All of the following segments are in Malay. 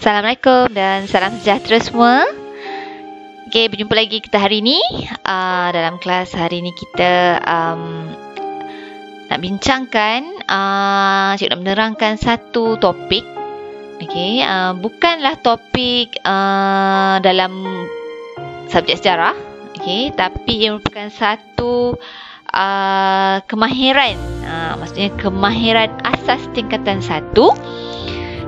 Assalamualaikum dan salam sejahtera semua. Okay, berjumpa lagi kita hari ini. Dalam kelas hari ini kita nak bincangkan, cikgu nak menerangkan satu topik. Okay, bukanlah topik dalam subjek sejarah, okay, tapi ia merupakan satu kemahiran, maksudnya kemahiran asas tingkatan 1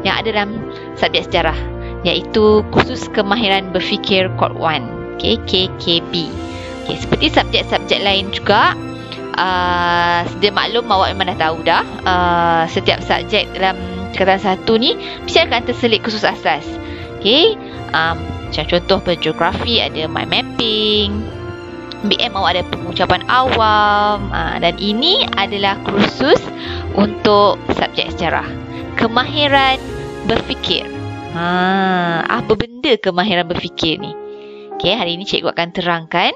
yang ada dalam subjek sejarah, iaitu kursus kemahiran berfikir Kod 1, okay, KKB. Okay, seperti subjek-subjek lain juga, sedia maklum, awak memang dah tahu dah, setiap subjek dalam tingkatan 1 ni mesti akan terselit kursus asas. Okay, macam contoh geografi ada mind mapping, BM awak ada pengucapan awam, dan ini adalah kursus untuk subjek sejarah, kemahiran berfikir. Apa benda kemahiran berfikir ni? Okay, hari ini cikgu akan terangkan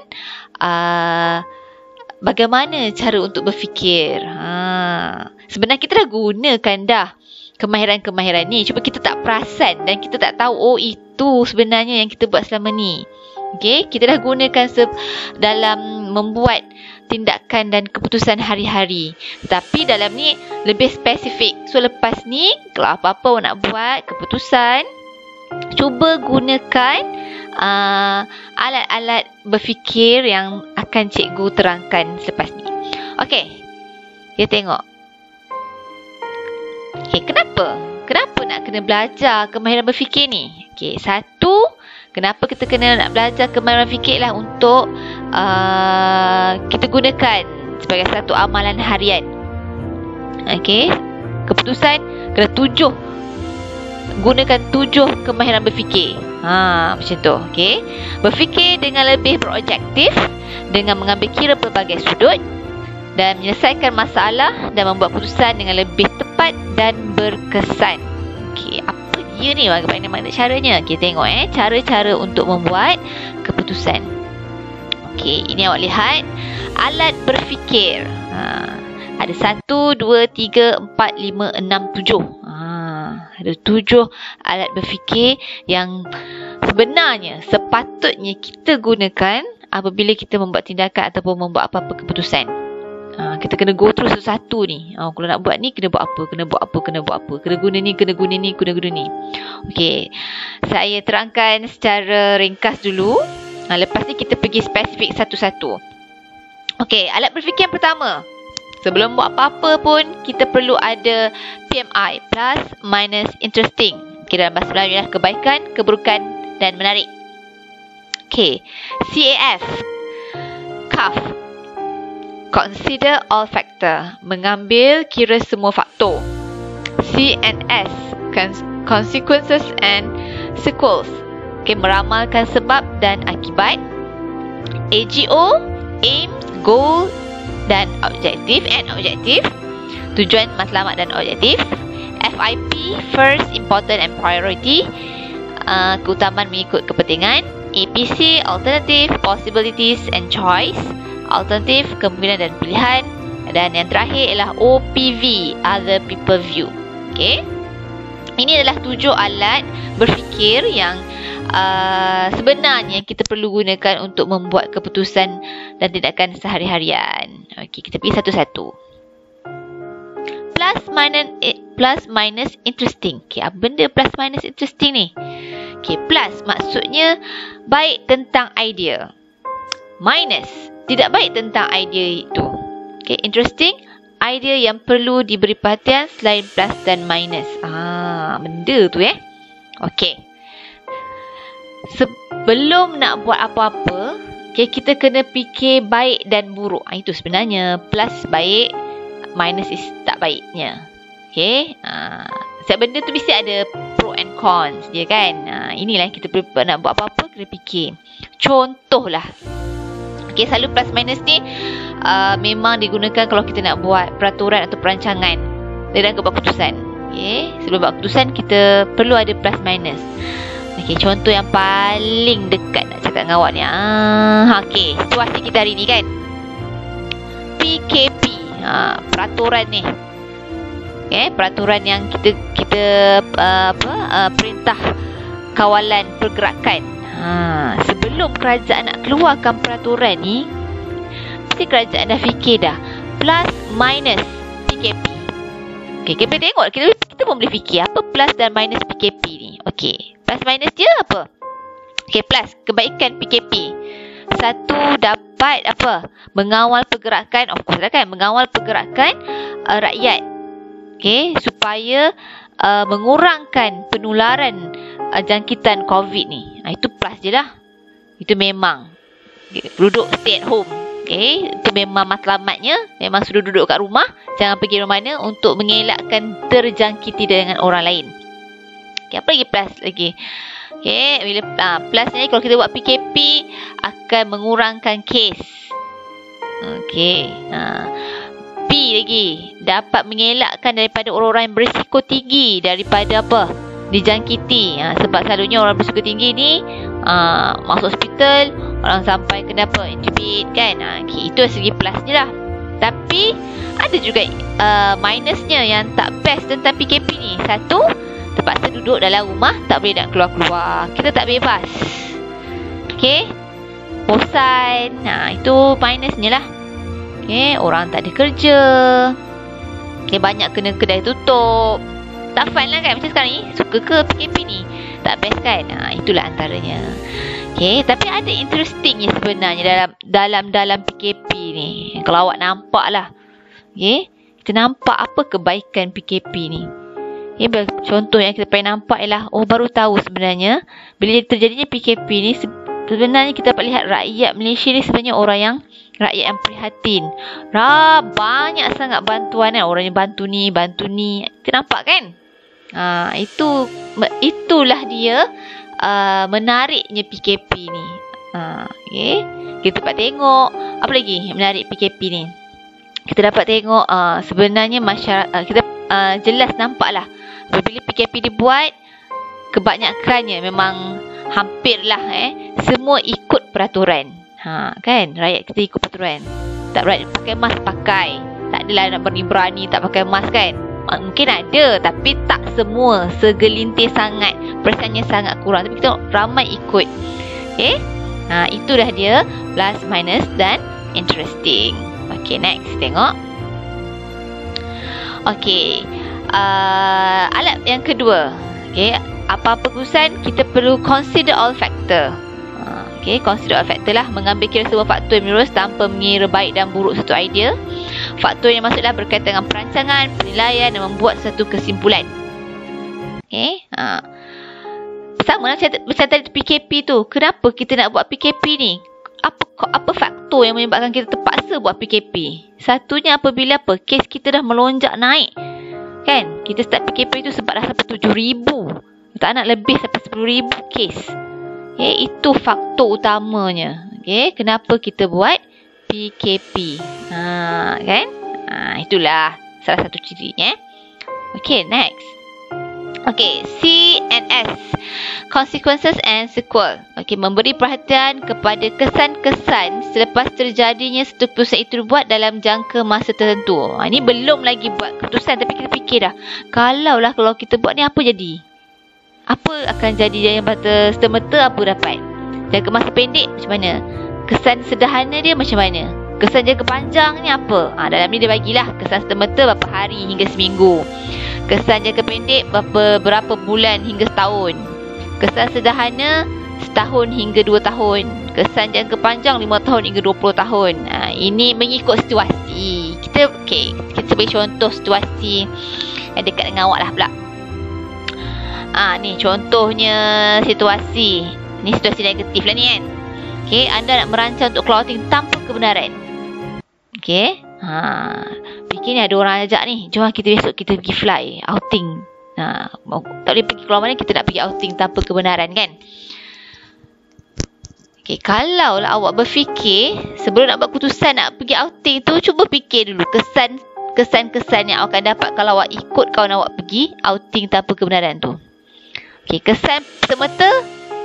bagaimana cara untuk berfikir. Sebenarnya kita dah gunakan dah kemahiran-kemahiran ni, cuma kita tak perasan dan kita tak tahu, oh itu sebenarnya yang kita buat selama ni. Okay, kita dah gunakan dalam membuat tindakan dan keputusan hari-hari. Tapi dalam ni lebih spesifik. So lepas ni, kalau apa-apa awak nak buat keputusan, cuba gunakan alat-alat berfikir yang akan cikgu terangkan selepas ni. Okay, kita tengok. Okay, kenapa nak kena belajar kemahiran berfikir ni? Okay, satu, kenapa kita kena nak belajar kemahiran berfikir lah untuk kita gunakan sebagai satu amalan harian. Okay, keputusan kena 7. Gunakan 7 kemahiran berfikir. Macam tu. Okay, berfikir dengan lebih berobjektif, dengan mengambil kira pelbagai sudut dan menyelesaikan masalah dan membuat keputusan dengan lebih tepat dan berkesan. Okay, apa dia ni? Bagaimana caranya? Kita tengok cara-cara untuk membuat keputusan. Okey, ini awak lihat alat berfikir. Ada 1, 2, 3, 4, 5, 6, 7. Ada 7 alat berfikir yang sebenarnya sepatutnya kita gunakan apabila kita membuat tindakan ataupun membuat apa-apa keputusan. Kita kena go through satu-satu ni. Kalau nak buat ni, kena buat apa, kena buat apa, kena buat apa. Kena guna ni, kena guna ni, kena guna ni. Okey, saya terangkan secara ringkas dulu. Lepas ni kita pergi spesifik satu-satu. Okey, alat berfikir yang pertama. Sebelum buat apa-apa pun, kita perlu ada PMI, plus, minus, interesting. Okay, dalam bahasa Melayu adalah kebaikan, keburukan dan menarik. Okey, CAF, CAF, consider all factor, mengambil kira semua faktor. CNS, consequences and sequels, okay, meramalkan sebab dan akibat. AGO, aim, goal dan objektif, tujuan, matlamat dan objektif. FIP, first, important and priority, keutamaan mengikut kepentingan. APC, alternative, possibilities and choice, alternatif, kemungkinan dan pilihan. Dan yang terakhir ialah OPV, other people view. Okay, ini adalah 7 alat berfikir yang sebenarnya kita perlu gunakan untuk membuat keputusan dan tindakan sehari-harian. Okey, kita pergi satu-satu. Plus minus interesting. Okey, apa benda plus minus interesting ni? Okey, plus maksudnya baik tentang idea. Minus tidak baik tentang idea itu. Okey, interesting, idea yang perlu diberi perhatian selain plus dan minus. Benda tu Okey. Sebelum nak buat apa-apa, okay, kita kena fikir baik dan buruk. Itu sebenarnya plus baik, minus is tak baiknya. Okay, setiap benda tu mesti ada pro and cons dia kan. Inilah yang kita perlu nak buat apa-apa, kena fikir. Contohlah, okay, selalu plus minus ni memang digunakan kalau kita nak buat peraturan atau perancangan dalam keputusan. Okay, sebelum buat keputusan kita perlu ada plus minus. Okey, contoh yang paling dekat nak cakap dengan awak ni. Okey, situasi kita hari ni kan. PKP, peraturan ni. Peraturan yang kita perintah kawalan pergerakan. Sebelum kerajaan nak keluarkan peraturan ni, mesti kerajaan dah fikir dah plus minus PKP. Okay, kita tengok, kita pun boleh fikir apa plus dan minus PKP ni. Okay, plus minus dia apa? Okay, plus kebaikan PKP. Satu, dapat apa? Mengawal pergerakan, of course lah kan, mengawal pergerakan rakyat. Okay, supaya mengurangkan penularan jangkitan COVID ni. Itu plus je lah. Itu memang. Okay, duduk stay at home. Okay, itu memang matlamatnya. Memang sudah duduk kat rumah. Jangan pergi mana-mana untuk mengelakkan terjangkiti dengan orang lain. Okay, apa lagi plus lagi? Okay, bila plus ni kalau kita buat PKP akan mengurangkan kes. Okay. P lagi, dapat mengelakkan daripada orang-orang yang berisiko tinggi daripada apa? Dijangkiti. Sebab selalunya orang berisiko tinggi ni masuk hospital, orang sampai kena apa? Intubate kan. Okay, itu segi plus je lah. Tapi ada juga minusnya yang tak best tentang PKP ni. Satu, terpaksa duduk dalam rumah, tak boleh nak keluar-keluar. Kita tak bebas. Okay, bosan. Itu minusnya lah. Okay, orang tak ada kerja. Okay, banyak kena kedai tutup. Tak fun lah kan macam sekarang ni. Suka ke PKP ni? Tak best kan? Itulah antaranya. Okay, tapi ada interestingnya sebenarnya dalam PKP ni. Kalau awak nampak lah. Okay, kita nampak apa kebaikan PKP ni. Okay, contoh yang kita pengen nampak ialah, baru tahu sebenarnya bila terjadinya PKP ni, sebenarnya kita dapat lihat rakyat Malaysia ni sebenarnya rakyat yang prihatin. Banyak sangat bantuan kan. Orang yang bantu ni. Kita nampak kan? Itulah dia menariknya PKP ni. Okay. Kita dapat tengok apa lagi menarik PKP ni. Kita dapat tengok sebenarnya masyarakat kita jelas nampak lah bila PKP dibuat, kebanyakannya memang hampirlah semua ikut peraturan. Kan, rakyat kita ikut peraturan. Tak pakai mask, pakai. Tak adalah nak berani tak pakai mask kan. Mungkin ada, tapi tak semua. Segelintir sangat, perasaannya sangat kurang. Tapi kita ramai ikut. Okay, itu dah dia plus, minus dan interesting. Okay, next tengok. Okay, alat yang kedua. Okay, apa-apa keputusan kita perlu consider all factor. Okay, consider all factor lah. Mengambil kira semua faktor yang menurut tanpa mengira baik dan buruk satu idea. Faktor yang maksudlah berkaitan dengan perancangan, penilaian dan membuat satu kesimpulan. Okay, sama lah macam tadi PKP tu. Kenapa kita nak buat PKP ni? Apa faktor yang menyebabkan kita terpaksa buat PKP? Satunya apabila kes kita dah melonjak naik. Kan? Kita start PKP tu sebab dah sampai 7,000. Tak nak lebih sampai 10,000 kes. Okay, itu faktor utamanya. Okay, kenapa kita buat PKP? Kan? Itulah salah satu cirinya. Okay, next. Okay, C and S. Consequences and sequel. Okay, memberi perhatian kepada kesan-kesan selepas terjadinya satu keputusan itu dibuat dalam jangka masa tertentu. Ini belum lagi buat keputusan, tapi kita fikir dah. Kalau kita buat ni, apa jadi? Apa akan jadi yang kata serta-merta, apa dapat? Jangka masa pendek macam mana? Kesan sederhana dia macam mana? Kesan jangka panjang ni apa? Dalam ni dia bagilah kesan serta-merta berapa hari hingga seminggu. Kesan jangka pendek berapa bulan hingga setahun. Kesan sederhana setahun hingga 2 tahun. Kesan jangka panjang 5 tahun hingga 20 tahun. Ini mengikut situasi. Kita beri contoh situasi yang dekat dengan awak lah pula. Ni contohnya situasi. Ni situasi negatif lah ni kan. Okay, anda nak merancang untuk keluar outing tanpa kebenaran. Okay. Fikir ni ada orang ajak ni, jom kita besok kita pergi fly outing. Tak boleh pergi keluar mana, kita nak pergi outing tanpa kebenaran kan. Okay, kalau lah awak berfikir sebelum nak buat keputusan nak pergi outing tu, cuba fikir dulu kesan-kesan yang awak akan dapat kalau awak ikut kawan awak pergi outing tanpa kebenaran tu. Okay, kesan semata,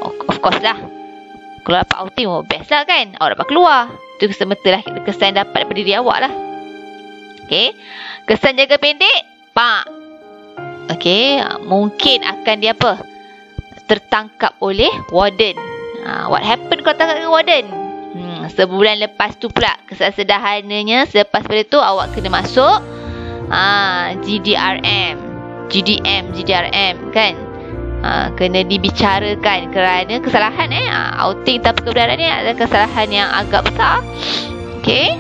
of course lah, kalau dapat outing, best lah kan, awak dapat keluar. Itu semata lah kesan dapat daripada diri awak lah. Okay, kesan jangka pendek, okay, mungkin akan dia apa, tertangkap oleh warden. What happened kalau tangkap dengan warden? Sebulan lepas tu pula, kesan sederhananya, selepas pada tu awak kena masuk GDRM kan. Kena dibicarakan kerana kesalahan outing tanpa kebenaran ni adalah kesalahan yang agak besar. Okey.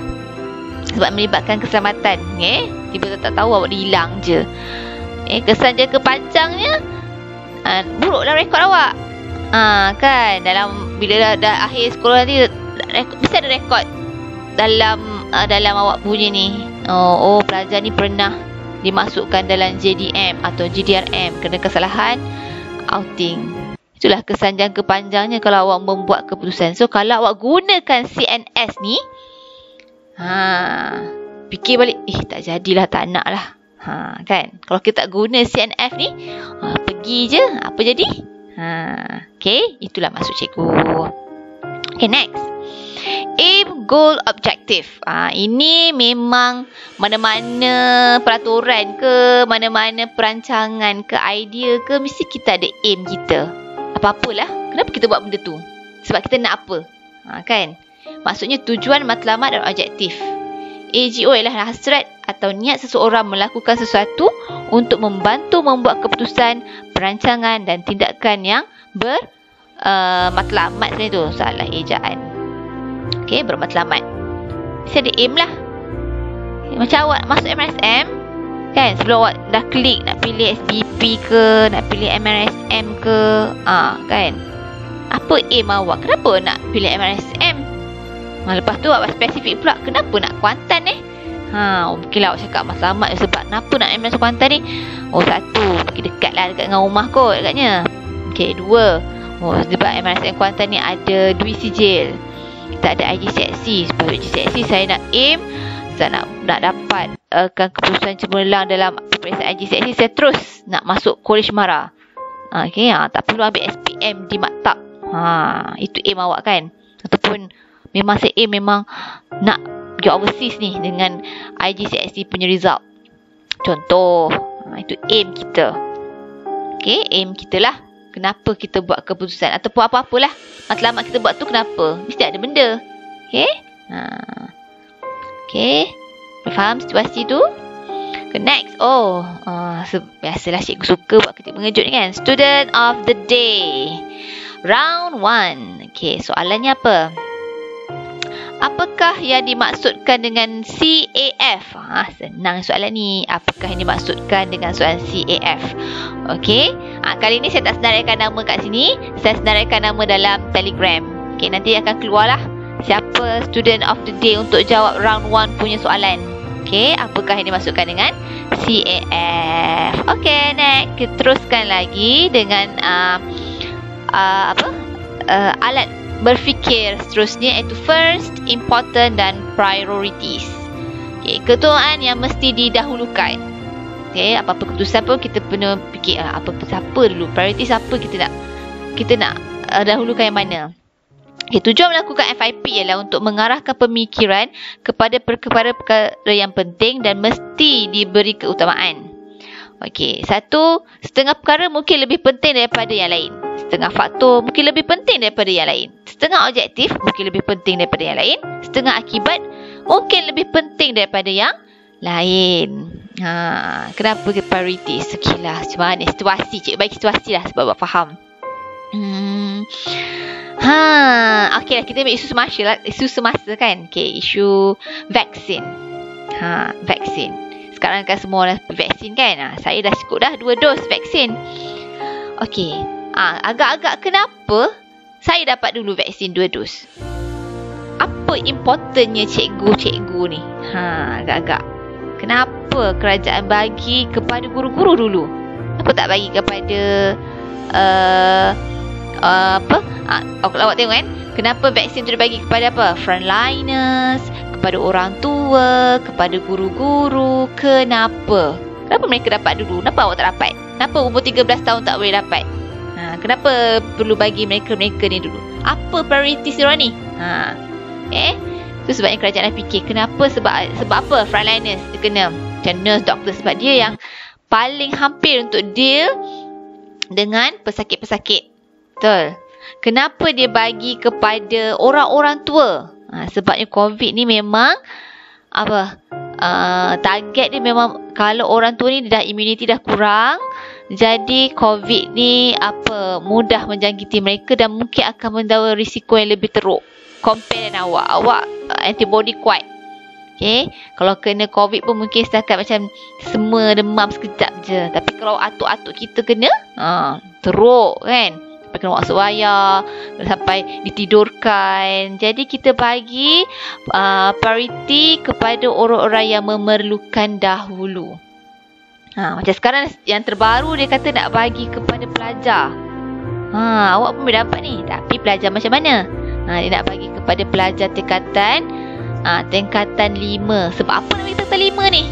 Sebab melibatkan keselamatan. Tiba-tiba tak tahu awak dihilang je. Kesan jangka panjangnya, buruk dalam rekod awak. Kan, dalam bila dah akhir sekolah nanti, mesti ada rekod dalam awak punya ni. Pelajar ni pernah dimasukkan dalam JDM atau GDRM kerana kesalahan outing. Itulah kesan jangka panjangnya kalau awak membuat keputusan. So kalau awak gunakan CNS ni, fikir balik, tak jadilah, tak nak lah. Kan, kalau kita tak guna CNF ni, pergi je, apa jadi? Okay, itulah maksud cikgu. Okay, next. Aim, goal, objective. Ini memang mana-mana peraturan ke, mana-mana perancangan ke, idea ke, mesti kita ada aim kita. Apa-apalah, kenapa kita buat benda tu? Sebab kita nak apa? Kan? Maksudnya tujuan, matlamat dan objektif. AGO ialah hasrat atau niat seseorang melakukan sesuatu untuk membantu membuat keputusan, perancangan dan tindakan yang bermatlamat. Sebenarnya tu salah ejaan. Okay, bermatlamat. Mesti ada aim lah. Macam awak masuk MRSM kan, sebelum awak dah klik nak pilih SBP ke, nak pilih MRSM ke, kan, apa aim awak? Kenapa nak pilih MRSM? Lepas tu awak spesifik pula, kenapa nak Kuantan mungkinlah awak cakap Mas Ahmad sebab kenapa nak MRSM Kuantan ni? Satu, pergi dekat lah, dekat dengan rumah kot agaknya. Okay, dua, sebab MRSM Kuantan ni ada duit sijil. Kita ada IGCSE. Sebab IGCSE saya nak aim, saya nak dapat keputusan cemerlang dalam peperiksaan IGCSE. Saya terus nak masuk College Mara. Okay, tak perlu ambil SPM di Maktab. Itu aim awak kan? Ataupun memang saya aim memang nak pergi overseas ni dengan IGCSE punya result. Contoh, itu aim kita. Okay, aim kita lah. Kenapa kita buat keputusan ataupun apa-apalah matlamat kita buat tu, kenapa? Mesti ada benda. Okay? Okay. Faham situasi tu? Okay, next. Biasalah cikgu suka buat ketipu mengejut ni kan. Student of the day. Round 1. Okay, soalannya apa? Apakah yang dimaksudkan dengan CAF? Senang soalan ni. Apakah yang dimaksudkan dengan soalan CAF? Okey. Kali ni saya tak senaraikan nama kat sini. Saya senaraikan nama dalam Telegram. Okey, nanti akan keluarlah siapa student of the day untuk jawab round 1 punya soalan. Okey, apakah yang dimaksudkan dengan CAF? Okey, next. Kita teruskan lagi dengan alat berfikir seterusnya, iaitu first, important dan priorities. Okay, ketuaan yang mesti didahulukan. Okay, apa-apa keputusan pun kita kena fikir siapa dulu, priorities apa kita nak dahulukan yang mana. Okay, tujuan melakukan FIP ialah untuk mengarahkan pemikiran kepada perkara-perkara yang penting dan mesti diberi keutamaan. Okey, satu, setengah perkara mungkin lebih penting daripada yang lain. Setengah faktor mungkin lebih penting daripada yang lain. Setengah objektif mungkin lebih penting daripada yang lain. Setengah akibat mungkin lebih penting daripada yang lain. Kenapa ke priorities? Okey lah, macam mana situasi? Cikgu bagi situasi lah supaya awak faham. Okey lah, kita ambil isu semasa kan. Okey, isu vaksin. Vaksin. Sekarang kan semua dah vaksin kan. Saya dah cukup dah 2 dos vaksin. Okey. Agak-agak kenapa saya dapat dulu vaksin 2 dos? Apa importantnya cikgu-cikgu ni? Agak-agak. Kenapa kerajaan bagi kepada guru-guru dulu? Kenapa tak bagi kepada kalau awak tengok kan, kenapa vaksin tu dibagi kepada apa? Frontliners, kepada orang tua, kepada guru-guru. Kenapa? Kenapa mereka dapat dulu? Kenapa awak tak dapat? Kenapa umur 13 tahun tak boleh dapat? Kenapa perlu bagi mereka-mereka ni dulu? Apa prioritis diorang ni? Itu sebabnya kerajaan dah fikir. Kenapa? Sebab apa frontliners dia kena? Macam nurse, doktor. Sebab dia yang paling hampir untuk deal dengan pesakit-pesakit. Betul. Kenapa dia bagi kepada orang-orang tua? Sebabnya COVID ni memang target dia memang kalau orang tua ni dah immunity dah kurang, jadi COVID ni mudah menjangkiti mereka dan mungkin akan membawa risiko yang lebih teruk compare dengan awak antibody kuat. Okay, kalau kena COVID pun mungkin setakat macam semua demam sekejap je, tapi kalau atuk-atuk kita kena teruk kan, sampai kena masuk wayar, sampai ditidurkan. Jadi kita bagi priority kepada orang-orang yang memerlukan dahulu. Macam sekarang yang terbaru dia kata nak bagi kepada pelajar. Awak pun boleh dapat ni, tapi pelajar macam mana? Dia nak bagi kepada pelajar tingkatan 5. Sebab apa nak bagi tingkatan 5 ni?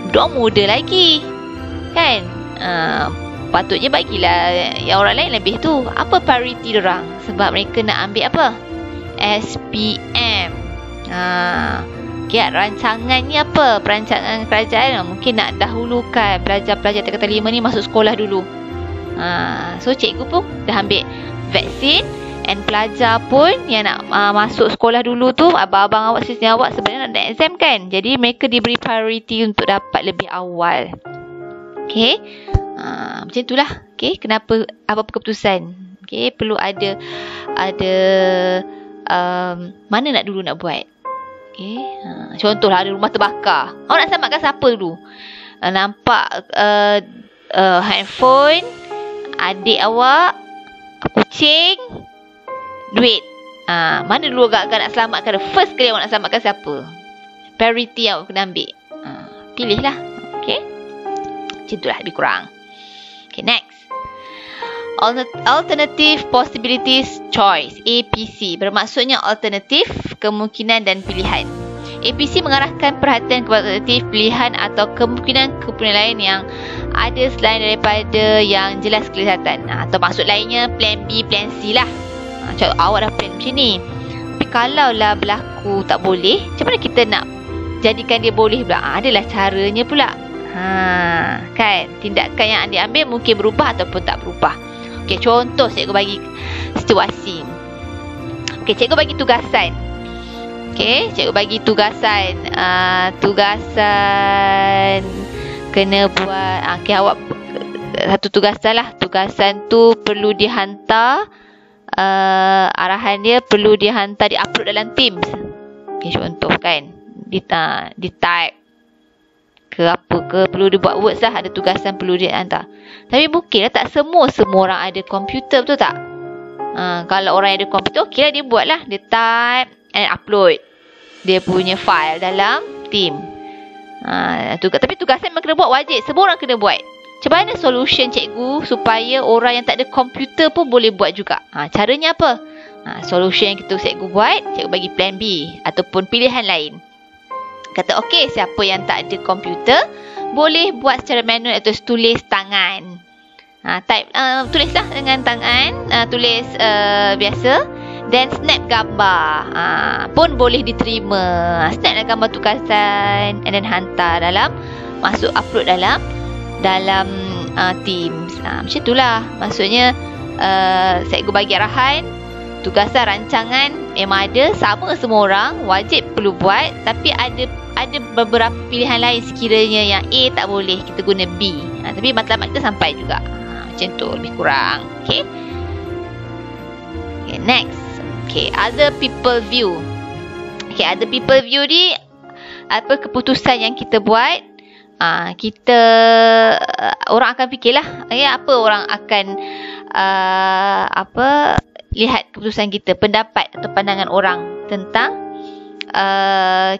Diorang muda lagi, kan? Patutnya bagilah yang orang lain lebih tu. Apa priority diorang? Sebab mereka nak ambil apa? SPM. Okay, rancangan ni apa? Perancangan kerajaan mungkin nak dahulukan pelajar-pelajar tingkatan 5 ni masuk sekolah dulu. So cikgu pun dah ambil vaksin, and pelajar pun yang nak masuk sekolah dulu tu, abang-abang awak, sisnya awak sebenarnya nak exam kan. Jadi mereka diberi priority untuk dapat lebih awal. Okay, macam itulah. Okay, kenapa apa keputusan? Okay, perlu ada mana nak dulu nak buat. Okay, contohlah ada rumah terbakar. Awak nak selamatkan siapa dulu? Nampak handphone adik awak, kucing, duit. Mana dulu agak-agak nak selamatkan? First kali awak nak selamatkan siapa? Priority yang awak kena ambil. Pilihlah. Okay, macam itulah lebih kurang. Okay, next. Alternative Possibilities Choice, APC, bermaksudnya alternatif, kemungkinan dan pilihan. APC mengarahkan perhatian kepada alternatif, pilihan atau kemungkinan lain yang ada selain daripada yang jelas kelihatan. Atau maksud lainnya plan B, plan C lah. Macam awak dah plan macam ni, tapi kalaulah berlaku tak boleh, macam mana kita nak jadikan dia boleh pula? Adalah caranya pula. Kan, tindakan yang anda ambil mungkin berubah ataupun tak berubah. Okey, contoh cikgu bagi situasi. Okey, cikgu bagi tugasan. Okey, cikgu bagi tugasan. Tugasan kena buat. Okey, awak satu tugasan lah. Tugasan tu perlu dihantar. Arahan dia perlu dihantar, di-upload dalam Teams. Okey, contoh kan. Di-type ke apa ke, perlu dibuat words lah, ada tugasan perlu dia hantar. Tapi mungkinlah tak semua orang ada komputer, betul tak? Kalau orang yang ada komputer, okey lah dia buat lah, dia type and upload dia punya file dalam team. Tapi tugasan memang kena buat, wajib, semua orang kena buat. Macam mana solution cikgu supaya orang yang tak ada komputer pun boleh buat juga? Caranya apa? Solution yang cikgu buat, cikgu bagi plan B ataupun pilihan lain. Kata okey, siapa yang tak ada komputer boleh buat secara manual atau tulis tangan. Tulislah dengan tangan, tulis biasa, dan snap gambar pun boleh diterima. Snap gambar tugasan and then hantar masuk upload dalam Teams. Macam itulah. Maksudnya cikgu bagi arahan, tugasan rancangan memang ada, sama semua orang, wajib perlu buat, tapi ada beberapa pilihan lain sekiranya yang A tak boleh, kita guna B. Tapi matlamat kita sampai juga. Macam tu lebih kurang. Okay, next. Okay, other people view. Okay, other people view ni apa keputusan yang kita buat. Orang akan fikirlah, apa orang akan lihat keputusan kita, pendapat atau pandangan orang tentang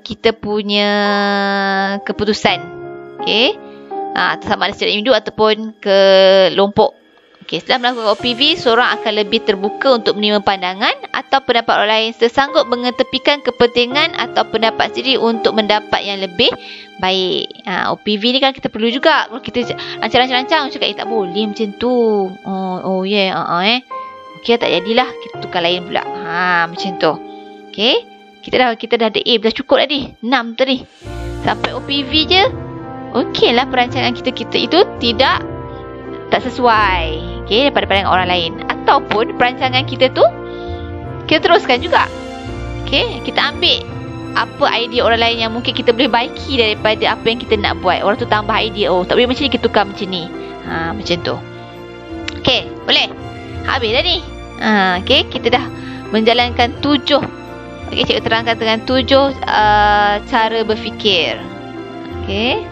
kita punya keputusan. Okay, sama ada secara individu ataupun kelompok. Okay, setelah melakukan OPV, seorang akan lebih terbuka untuk menerima pandangan atau pendapat orang lain, sesanggup mengetepikan kepentingan atau pendapat sendiri untuk mendapat yang lebih baik. OPV ni kan kita perlu juga. Kalau kita rancang-rancang cakap tak boleh macam tu. Okay, tak jadilah, kita tukar lain pula. Macam tu. Okay, kita dah ada A, dah cukup tadi. 6 tadi. Sampai OPV je. Okay lah, perancangan kita itu tak sesuai, okay, daripada pandangan orang lain. ataupun perancangan kita tu kita teruskan juga. Okay, kita ambil apa idea orang lain yang mungkin kita boleh baiki daripada apa yang kita nak buat. Orang tu tambah idea, oh tak boleh macam ni, kita tukar macam ni. Macam tu. Okay, boleh? Habis dah ni. Okay, kita dah menjalankan 7. Okay, cikgu terangkan dengan 7 cara berfikir. Okay.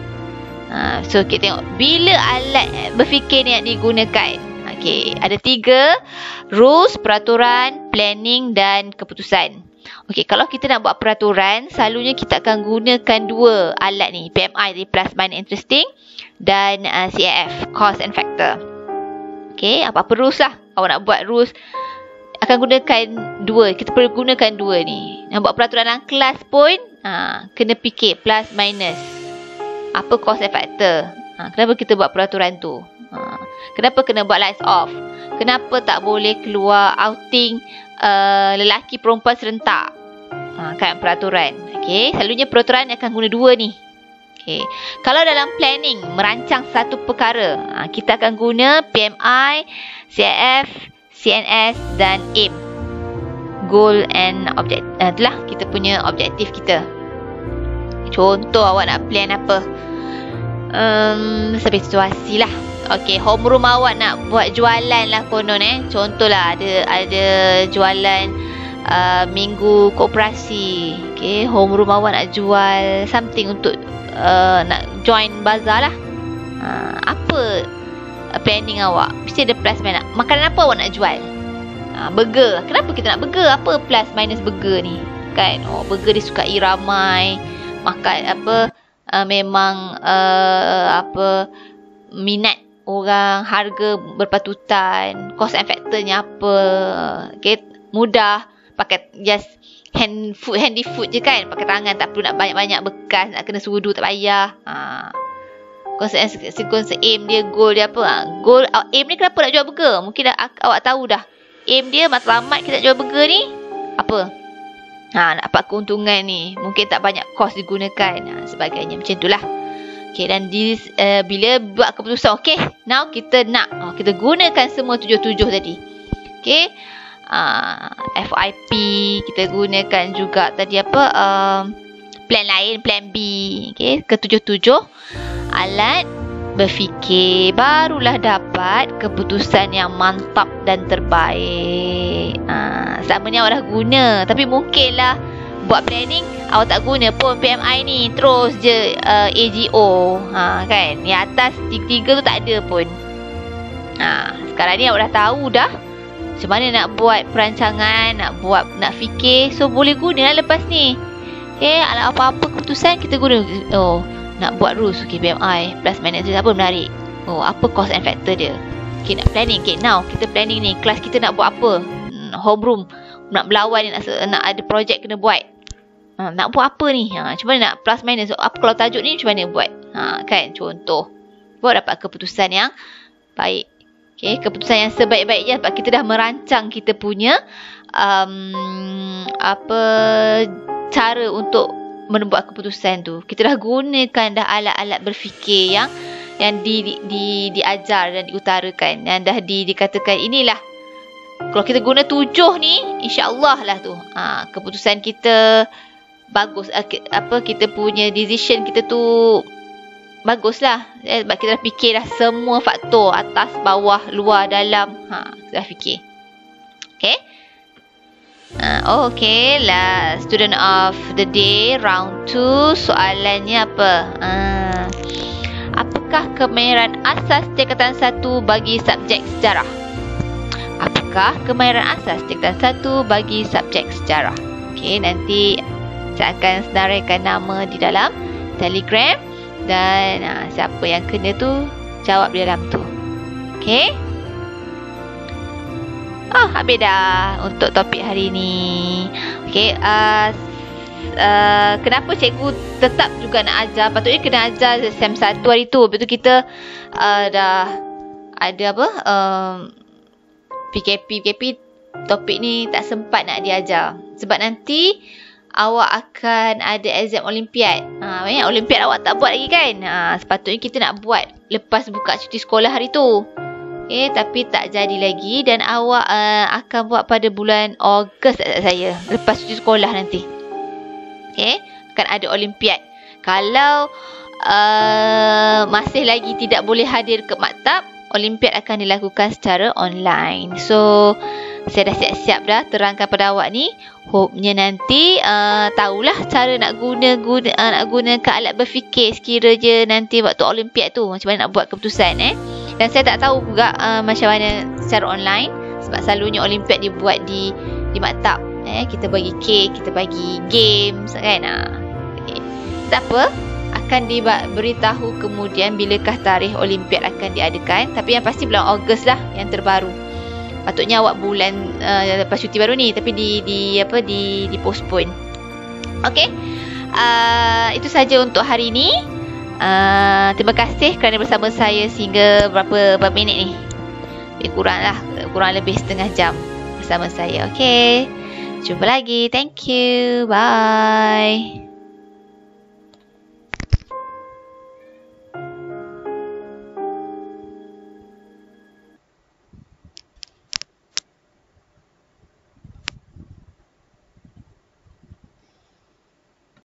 So, kita tengok bila alat berfikir ni yang digunakan. Okay, ada 3. Rules, peraturan, planning dan keputusan. Okey, kalau kita nak buat peraturan, selalunya kita akan gunakan 2 alat ni. PMI tadi, plus minus interesting, dan CAF, cause and factor. Okey, apa-apa rules lah. Awak nak buat rules, akan gunakan 2. Kita perlu gunakan 2 ni. Nak buat peraturan dalam kelas pun, kena fikir plus minus. Apa cause and factor? Kenapa kita buat peraturan tu? Kenapa kena buat lights off? Kenapa tak boleh keluar outing lelaki perempuan serentak? Kan peraturan. Okey, selalunya peraturan akan guna 2 ni. Okey. Kalau dalam planning, merancang satu perkara, kita akan guna PMI, CAF, CNS dan AIM. Goal and object. Itulah kita punya objektif kita. Contoh awak nak plan apa? Sampai situasi lah. Okey, homeroom awak nak buat jualan lah konon Contohlah ada jualan minggu koperasi. Okay, homeroom awak nak jual something untuk nak join bazar lah. Apa planning awak? Mesti ada plus minus. Makanan apa awak nak jual? Burger. Kenapa kita nak burger? Apa plus minus burger ni? Kan? Oh, burger disukai ramai. Makan apa? Memang minat orang, harga berpatutan, cost and factornya apa. Okay, mudah. Pakai just handy food je kan. Pakai tangan, tak perlu nak banyak-banyak bekas. Nak kena sudu, tak payah. Konsekuensi aim dia, goal dia apa. Goal, aim ni kenapa nak jual burger? Mungkin awak tahu dah. Aim dia, matlamat kita nak jual burger ni apa? Nak dapat keuntungan ni. Mungkin tak banyak kos digunakan. Sebagainya. Macam itulah. Okay, dan bila buat keputusan, okay, now kita nak. Kita gunakan semua 7-7 tadi. Okay. FYP kita gunakan juga tadi apa plan lain, plan B. Okay, ke-7 alat berfikir, barulah dapat keputusan yang mantap dan terbaik. Selama ni awak dah guna, tapi mungkinlah buat planning awak tak guna pun PMI ni, terus je AGO kan, yang atas 3 tu tak ada pun. Sekarang ni awak dah tahu dah macam mana nak buat perancangan, nak fikir. So boleh gunalah lepas ni. Okay, apa-apa keputusan kita guna. Oh, nak buat rules. Okay, BMI plus minus apa menarik. Oh, apa cost and factor dia. Okay, nak planning. Okay, now kita planning ni. Kelas kita nak buat apa? Homeroom. Nak berlawan, nak ada projek kena buat. Nak buat apa ni? Macam mana nak plus minus? Apa kalau tajuk ni macam mana buat? Kan, contoh. Buat dapat keputusan yang baik. Okay, keputusan yang sebaik-baiknya sebab kita dah merancang kita punya cara untuk membuat keputusan tu. Kita dah gunakan dah alat-alat berfikir yang diajar dan diutarakan, dan dah dikatakan inilah. Kalau kita guna 7 ni, insya-Allah lah tu. Keputusan kita bagus. Kita punya decision kita tu baguslah. Sebab kita dah fikir dah semua faktor, atas, bawah, luar, dalam. Kita dah fikir. Okay. Okay lah. Student of the day, round 2. Soalannya apa? Apakah kemahiran asas tingkatan 1 bagi subjek sejarah? Apakah kemahiran asas tingkatan 1 bagi subjek sejarah? Okay, nanti saya akan senaraikan nama di dalam Telegram. Dan siapa yang kena tu jawab di dalam tu. Okay. Habis dah untuk topik hari ni. Okay. Kenapa cikgu tetap juga nak ajar? Patutnya kena ajar SEM 1 hari tu. Lepas tu kita dah ada apa? PKP topik ni tak sempat nak diajar. Sebab nanti awak akan ada exam Olimpiad. Banyak Olimpiad awak tak buat lagi kan? Sepatutnya kita nak buat lepas buka cuti sekolah hari tu. Okay, tapi tak jadi lagi dan awak akan buat pada bulan Ogos tak saya. Lepas cuti sekolah nanti. Okay, akan ada Olimpiad. Kalau masih lagi tidak boleh hadir ke maktab, Olimpiad akan dilakukan secara online. So, saya dah siap-siap dah terangkan pada awak ni. Hope-nya nanti tahulah cara nak gunakan alat berfikir sekiranya nanti waktu Olimpiad tu macam mana nak buat keputusan. Dan saya tak tahu juga macam mana secara online sebab selalunya Olimpiad dibuat di maktab. Kita bagi kek, kita bagi games kan. Okay. Tak apa, akan diberitahu kemudian bilakah tarikh Olimpiad akan diadakan. Tapi yang pasti bulan Ogos lah yang terbaru. Patutnya awak bulan lepas cuti baru ni, tapi di postpone. Okey. Itu saja untuk hari ini. Terima kasih kerana bersama saya sehingga berapa minit ni. Kurang lebih setengah jam bersama saya. Okey. Jumpa lagi. Thank you. Bye.